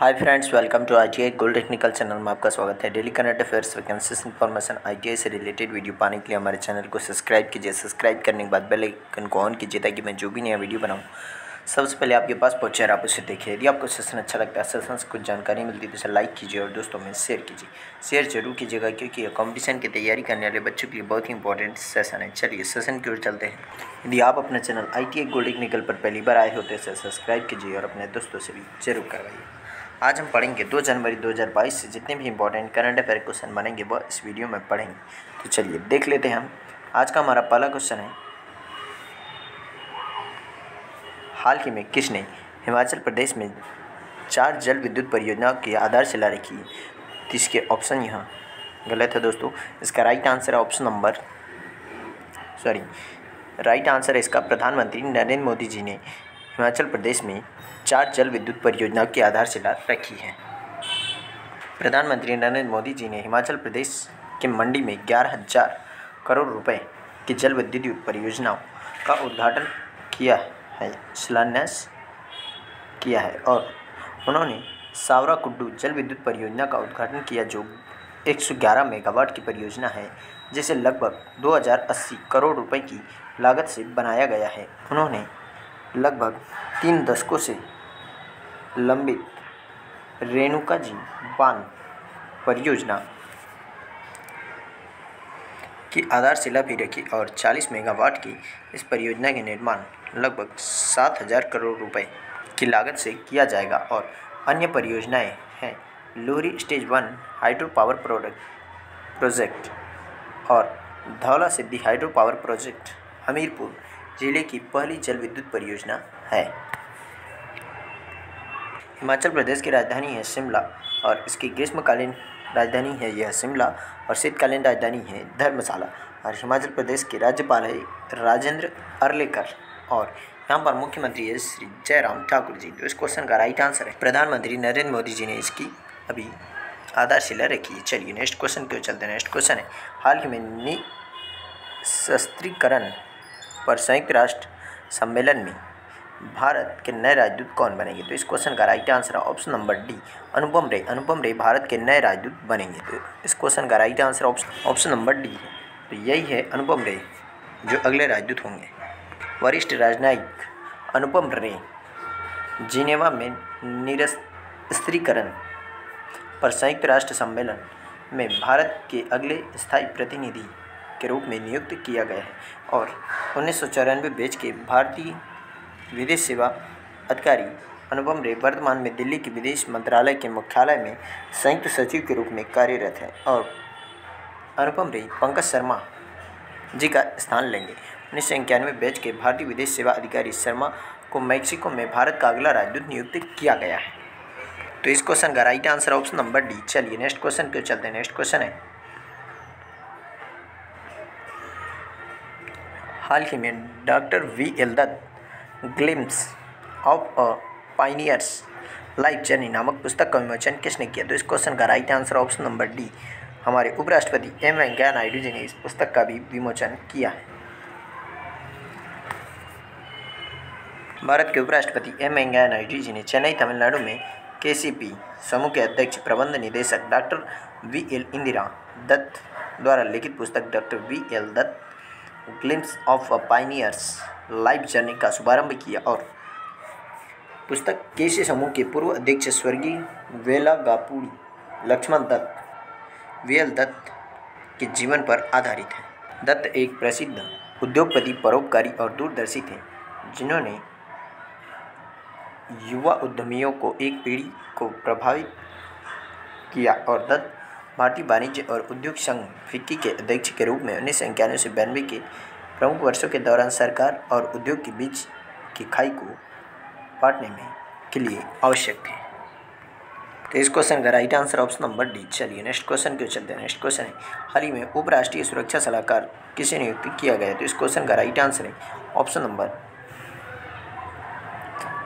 Hi friends, welcome to ITI gold technical channel में आपका स्वागत है। Daily current affairs, vacancies information, ITI से रिलेटेड वीडियो पाने के लिए हमारे चैनल को सब्सक्राइब कीजिए। सब्सक्राइब करने के बाद बेल आइकन को ऑन कीजिए ताकि मैं जो भी नया वीडियो बनाऊं सबसे पहले आपके पास पहुंचे और आप उसे देखिए। यदि आपको सेशन अच्छा लगता है, सेशन से कुछ जानकारी मिलती है तो इसे लाइक कीजिए और दोस्तों में शेयर कीजिए। शेयर जरूर कीजिएगा क्योंकि ये कॉम्पिटिशन की तैयारी करने वाले बच्चों के लिए बहुत ही इंपॉर्टेंट सेशन है। चलिए सेशन की ओर चलते हैं। यदि आप अपने चैनल ITI गोल्ड टेक्निकल पर पहली बार आए हो तो इसे सब्सक्राइब कीजिए और अपने दोस्तों से भी जरूर करवाइए। आज हम पढ़ेंगे 2 जनवरी 2022 से जितने भी इंपॉर्टेंट करंट अफेयर क्वेश्चन बनेंगे वह इस वीडियो में पढ़ेंगे। तो चलिए देख लेते हैं हम। आज का हमारा पहला क्वेश्चन है, हाल ही में किसने हिमाचल प्रदेश में 4 जल विद्युत परियोजनाओं की आधारशिला रखी है? तो इसके ऑप्शन यहाँ गलत है दोस्तों। इसका राइट आंसर है इसका प्रधानमंत्री नरेंद्र मोदी जी ने हिमाचल प्रदेश में 4 जल विद्युत परियोजनाओं की आधारशिला रखी है। प्रधानमंत्री नरेंद्र मोदी जी ने हिमाचल प्रदेश के मंडी में 11,000 करोड़ रुपए की जल विद्युत परियोजनाओं का उद्घाटन किया है, शिलान्यास किया है। और उन्होंने सावरा कुड्डू जल विद्युत परियोजना का उद्घाटन किया जो 111 मेगावाट की परियोजना है जिसे लगभग 2080 करोड़ रुपए की लागत से बनाया गया है। उन्होंने लगभग 3 दशकों से लंबित रेणुका जी बांध परियोजना की आधारशिला भी रखी और 40 मेगावाट की इस परियोजना के निर्माण लगभग 7,000 करोड़ रुपए की लागत से किया जाएगा। और अन्य परियोजनाएं हैं Lohri stage 1 hydro power project और धौला सिद्धि हाइड्रो पावर प्रोजेक्ट हमीरपुर जिले की पहली जल विद्युत परियोजना है। हिमाचल प्रदेश की राजधानी है शिमला और इसकी ग्रीष्मकालीन राजधानी है यह शिमला और शीतकालीन राजधानी है धर्मशाला। और हिमाचल प्रदेश के राज्यपाल है राजेंद्र अर्लेकर और यहाँ पर मुख्यमंत्री है श्री जयराम ठाकुर जी। तो इस क्वेश्चन का राइट आंसर है प्रधानमंत्री नरेंद्र मोदी जी ने इसकी अभी आधारशिला रखी है। चलिए नेक्स्ट क्वेश्चन की ओर चलते हैं। नेक्स्ट क्वेश्चन है, हाल ही में निशस्त्रीकरण पर संयुक्त राष्ट्र सम्मेलन में भारत के नए राजदूत कौन बनेंगे? तो इस क्वेश्चन का राइट आंसर है ऑप्शन नंबर डी, अनुपम रे। अनुपम रे भारत के नए राजदूत बनेंगे। तो इस क्वेश्चन का right answer option number D है। तो यही है अनुपम रे जो अगले राजदूत होंगे। वरिष्ठ राजनयिक अनुपम रे जिनेवा में निरस्त्रीकरण पर संयुक्त राष्ट्र सम्मेलन में भारत के अगले स्थायी प्रतिनिधि के रूप में नियुक्त किया गया है। और 1994 बैच के भारतीय विदेश सेवा अधिकारी अनुपम रे वर्तमान में दिल्ली के विदेश मंत्रालय के मुख्यालय में संयुक्त सचिव के रूप में कार्यरत है। और अनुपम रे पंकज शर्मा जी का स्थान लेंगे। 1991 बैच के भारतीय विदेश सेवा अधिकारी शर्मा को मैक्सिको में भारत का अगला राजदूत नियुक्त किया गया है। तो इस क्वेश्चन का right answer option number D. चलिए नेक्स्ट क्वेश्चन पे चलते हैं। नेक्स्ट क्वेश्चन है, हाल ही में doctor VL Dutt glimpse of a pioneer's life journey नामक पुस्तक का विमोचन किसने किया? तो इस क्वेश्चन का right answer option number D, हमारे उपराष्ट्रपति M वेंकैया नायडू जी ने इस पुस्तक का भी विमोचन किया है। भारत के उपराष्ट्रपति M वेंकैया नायडू जी ने चेन्नई तमिलनाडु में KCP समूह के अध्यक्ष प्रबंध निदेशक डॉक्टर VL इंदिरा दत्त द्वारा लिखित पुस्तक doctor VL Dutt glimpse of a pioneer's life journey का शुभारंभ किया। और पुस्तक केसी समूह के पूर्व अध्यक्ष स्वर्गीय वेलागापुड़ी लक्ष्मण दत्त VL दत्त के जीवन पर आधारित है। दत्त एक प्रसिद्ध उद्योगपति, परोपकारी और दूरदर्शी थे जिन्होंने युवा उद्यमियों को एक पीढ़ी को प्रभावित किया। और दत्त भारतीय वाणिज्य और उद्योग संघ फिक्की के अध्यक्ष के रूप में 1991 से 92 के प्रमुख वर्षों के दौरान सरकार और उद्योग के बीच की खाई को पाटने के लिए आवश्यक थे। तो इस क्वेश्चन का right answer option number D. चलिए नेक्स्ट क्वेश्चन की ओर चलते हैं। नेक्स्ट क्वेश्चन है, हाल ही में उपराष्ट्रीय सुरक्षा सलाहकार किसे नियुक्त किया गया? तो इस क्वेश्चन का राइट आंसर है ऑप्शन नंबर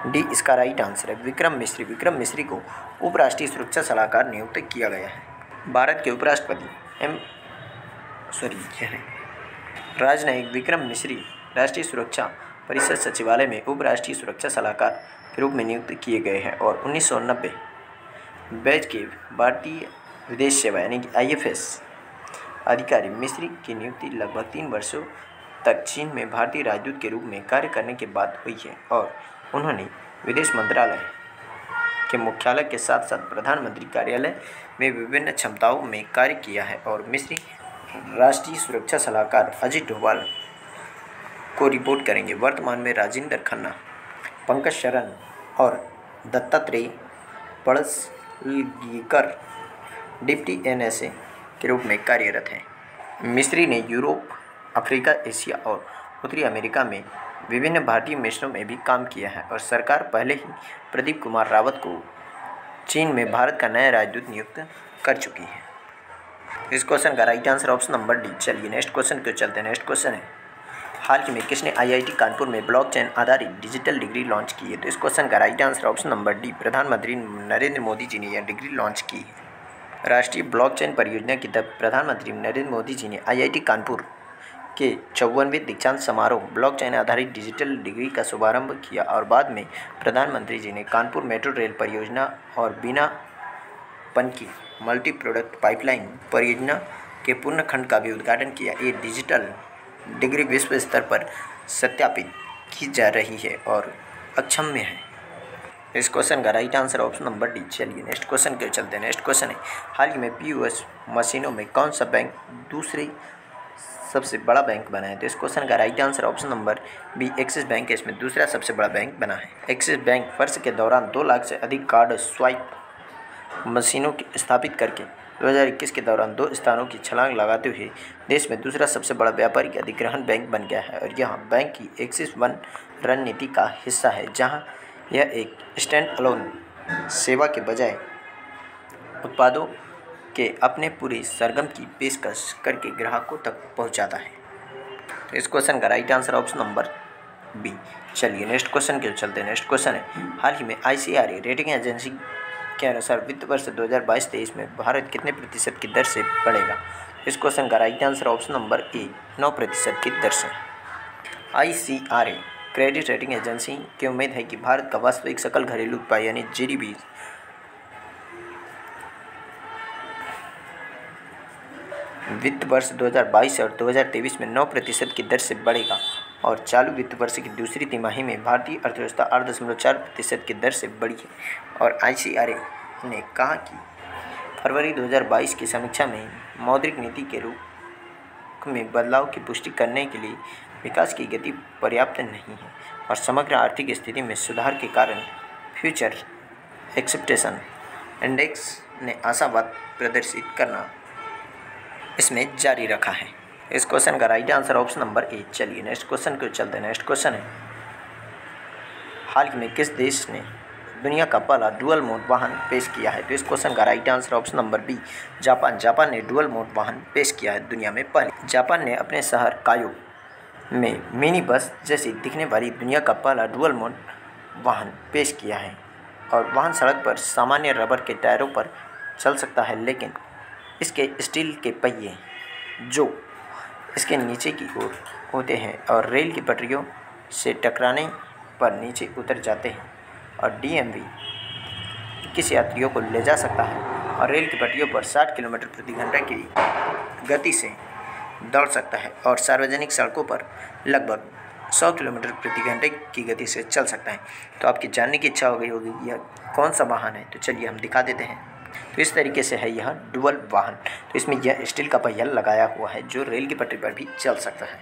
डी, इसका राइट आंसर है विक्रम मिश्री। विक्रम मिश्री को उपराष्ट्रीय सुरक्षा सलाहकार नियुक्त किया गया है। भारत के उपराष्ट्रपति राजनयिक विक्रम मिश्री राष्ट्रीय सुरक्षा परिषद सचिवालय में उपराष्ट्रीय सुरक्षा सलाहकार के रूप में नियुक्त किए गए हैं और 1990 बैच के भारतीय विदेश सेवा यानी कि IFS अधिकारी मिस्री की नियुक्ति लगभग 3 वर्षों तक चीन में भारतीय राजदूत के रूप में कार्य करने के बाद हुई है और उन्होंने विदेश मंत्रालय के मुख्यालय के साथ साथ प्रधानमंत्री कार्यालय में विभिन्न क्षमताओं में कार्य किया है। और मिस्री राष्ट्रीय सुरक्षा सलाहकार अजित डोभाल को रिपोर्ट करेंगे। वर्तमान में राजेंद्र खन्ना, पंकज शरण और दत्तात्रेय पडसलगीकर डिप्टी NSA के रूप में कार्यरत हैं। मिस्री ने यूरोप, अफ्रीका, एशिया और उत्तरी अमेरिका में विभिन्न भारतीय मिशनों में भी काम किया है और सरकार पहले ही प्रदीप कुमार रावत को चीन में भारत का नया राजदूत नियुक्त कर चुकी है। इस क्वेश्चन का right answer option number D. चलिए नेक्स्ट क्वेश्चन क्यों चलते हैं। नेक्स्ट क्वेश्चन है, हाल ही में किसने IIT कानपुर में ब्लॉकचेन आधारित डिजिटल डिग्री लॉन्च की है। तो इस क्वेश्चन का right answer option number D, प्रधानमंत्री नरेंद्र मोदी जी ने यह डिग्री लॉन्च की है। राष्ट्रीय ब्लॉकचेन परियोजना की तहत प्रधानमंत्री नरेंद्र मोदी जी ने IIT कानपुर के 54वें दीक्षांत समारोह ब्लॉकचेन आधारित डिजिटल डिग्री का शुभारंभ किया और बाद में प्रधानमंत्री जी ने कानपुर मेट्रो रेल परियोजना और बिना पनकी मल्टी प्रोडक्ट पाइपलाइन परियोजना के पूर्ण खंड का भी उद्घाटन किया। ये डिजिटल डिग्री विश्व स्तर पर सत्यापित की जा रही है और अक्षम्य है। इस क्वेश्चन का right answer option number D. चलिए नेक्स्ट क्वेश्चन के चलते हैं। नेक्स्ट क्वेश्चन है, हाल ही में POS मशीनों में कौन सा बैंक दूसरे सबसे बड़ा बैंक बना है। तो इस क्वेश्चन का right answer option number B, Axis bank है इसमें दूसरा सबसे बड़ा बैंक बना है। एक्सिस बैंक वर्ष के दौरान 2 लाख से अधिक कार्ड स्वाइप मशीनों की स्थापित करके 2021 के दौरान 2 स्थानों की छलांग लगाते हुए देश में दूसरा सबसे बड़ा व्यापारिक अधिग्रहण बैंक बन गया है और यह बैंक की एक्सिस वन रणनीति का हिस्सा है, जहां यह एक स्टैंड अलोन सेवा के बजाय उत्पादों के अपने पूरे सरगम की पेशकश करके ग्राहकों तक पहुंचाता है। तो इस क्वेश्चन का right answer option number B. चलिए नेक्स्ट क्वेश्चन के चलते हैं। नेक्स्ट क्वेश्चन है, हाल ही में ICRA रेटिंग एजेंसी के अनुसार वित्त वर्ष 2022-23 में भारत कितने प्रतिशत की दर से बढ़ेगा। इस क्वेश्चन का right answer option number A, 9% की दर से। ICRA क्रेडिट रेटिंग एजेंसी की उम्मीद है कि भारत का वास्तविक सकल घरेलू उत्पाद यानी GDP वित्त वर्ष 2022 और 2023 में 9% की दर से बढ़ेगा और चालू वित्त वर्ष की दूसरी तिमाही में भारतीय अर्थव्यवस्था 8.4% की दर से बढ़ी है। और ICRA ने कहा कि फरवरी 2022 की समीक्षा में मौद्रिक नीति के रूप में बदलाव की पुष्टि करने के लिए विकास की गति पर्याप्त नहीं है और समग्र आर्थिक स्थिति में सुधार के कारण फ्यूचर एक्सेप्टेशन इंडेक्स ने आशावाद प्रदर्शित करना इसमें जारी रखा है। इस क्वेश्चन का right answer option number A. चलिए नेक्स्ट क्वेश्चन को चलते हैं। नेक्स्ट क्वेश्चन है, हाल ही में किस देश ने दुनिया का पहला डुअल मोड वाहन पेश किया है। तो इस क्वेश्चन का right answer option number B, Japan. Japan ने डुअल मोड वाहन पेश किया है दुनिया में पहले। जापान ने अपने शहर कायो में मिनी बस जैसी दिखने वाली दुनिया का पहला डुअल मोड वाहन पेश किया है और वाहन सड़क पर सामान्य रबर के टायरों पर चल सकता है, लेकिन इसके स्टील के पहिए जो इसके नीचे की ओर होते हैं और रेल की पटरियों से टकराने पर नीचे उतर जाते हैं और DMV 21 यात्रियों को ले जा सकता है और रेल की पटरियों पर 60 किलोमीटर प्रति घंटा की गति से दौड़ सकता है और सार्वजनिक सड़कों पर लगभग 100 किलोमीटर प्रति घंटे की गति से चल सकता है। तो आपकी जानने की इच्छा हो गई होगी कि यह कौन सा वाहन है, तो चलिए हम दिखा देते हैं। तो इस तरीके से है यह डुअल वाहन। तो इसमें यह स्टील का पहिया लगाया हुआ है जो रेल की पटरी पर भी चल सकता है।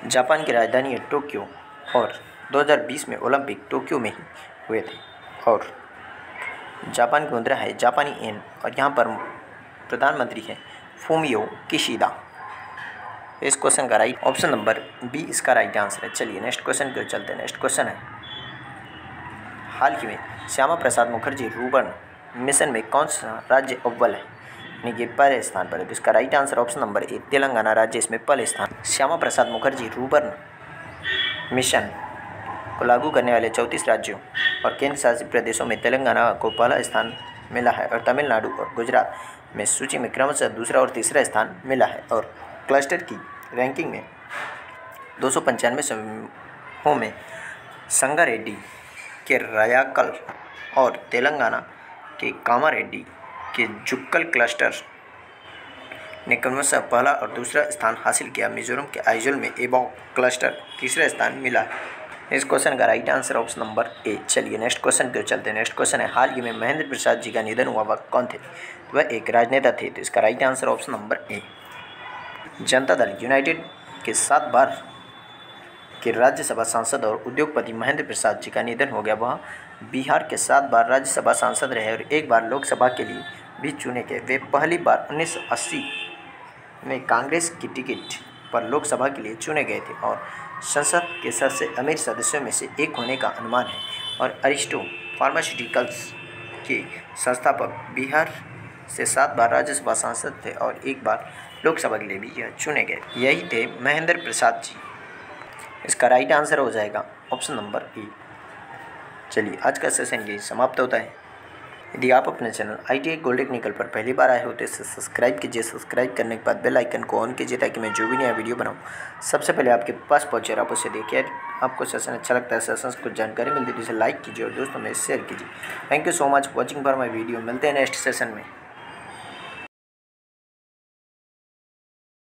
जापान की राजधानी है टोक्यो और 2020 में ओलंपिक टोक्यो में ही हुए थे और जापान की मुद्रा है जापानी येन और यहाँ पर प्रधानमंत्री है फूमियो किशिदा। इस क्वेश्चन का राइट ऑप्शन नंबर बी इसका राइट आंसर है। चलिए नेक्स्ट क्वेश्चन की ओर चलते हैं। नेक्स्ट क्वेश्चन है, हाल ही में श्यामा प्रसाद मुखर्जी रूर्बन मिशन में कौन सा राज्य अव्वल है, यानी कि पहले स्थान पर है। तो इसका right answer option number A, Telangana राज्य इसमें पहले स्थान। श्यामा प्रसाद मुखर्जी रूर्बन मिशन को लागू करने वाले 34 राज्यों और केंद्र शासित प्रदेशों में तेलंगाना को पहला स्थान मिला है और तमिलनाडु और गुजरात में सूची में क्रमशः दूसरा और तीसरा स्थान मिला है और क्लस्टर की रैंकिंग में 295 समूहों में संगारेड्डी के रयाकल और तेलंगाना के कामारेड्डी के जुक्कल क्लस्टर ने क्रमशः पहला और दूसरा स्थान हासिल किया। मिजोरम के आइजोल में एबॉक क्लस्टर तीसरा स्थान मिला। इस क्वेश्चन का right answer option number A. चलिए नेक्स्ट क्वेश्चन की ओर चलते हैं। नेक्स्ट क्वेश्चन है, हाल ही में महेंद्र प्रसाद जी का निधन हुआ, वह कौन थे? वह एक राजनेता थे। तो इसका right answer option number A. Janata Dal United के 7 बार के राज्यसभा सांसद और उद्योगपति महेंद्र प्रसाद जी का निधन हो गया। वह बिहार के 7 बार राज्यसभा सांसद रहे और 1 बार लोकसभा के लिए भी चुने गए। वे पहली बार 1980 में कांग्रेस की टिकट पर लोकसभा के लिए चुने गए थे और संसद के सबसे अमीर सदस्यों में से एक होने का अनुमान है और अरिस्टो फार्मास्यूटिकल्स के संस्थापक बिहार से 7 बार राज्यसभा सांसद थे और 1 बार लोकसभा के लिए भी यह चुने गए। यही थे महेंद्र प्रसाद जी। इसका राइट आंसर हो जाएगा ऑप्शन नंबर ए। चलिए आज का सेशन यही समाप्त होता है। यदि आप अपने चैनल ITI गोल्ड टेक्निकल पर पहली बार आए हो तो इसे सब्सक्राइब कीजिए। सब्सक्राइब करने के बाद बेल आइकन को ऑन कीजिए ताकि मैं जो भी नया वीडियो बनाऊं सबसे पहले आपके पास पहुंचे और आप उसे देखिए। आपको सेशन अच्छा लगता है, सेशन से कुछ जानकारी मिलती है तो इसे लाइक कीजिए और दोस्तों में शेयर कीजिए। Thank you so much watching for my video. मिलते हैं नेक्स्ट सेशन में।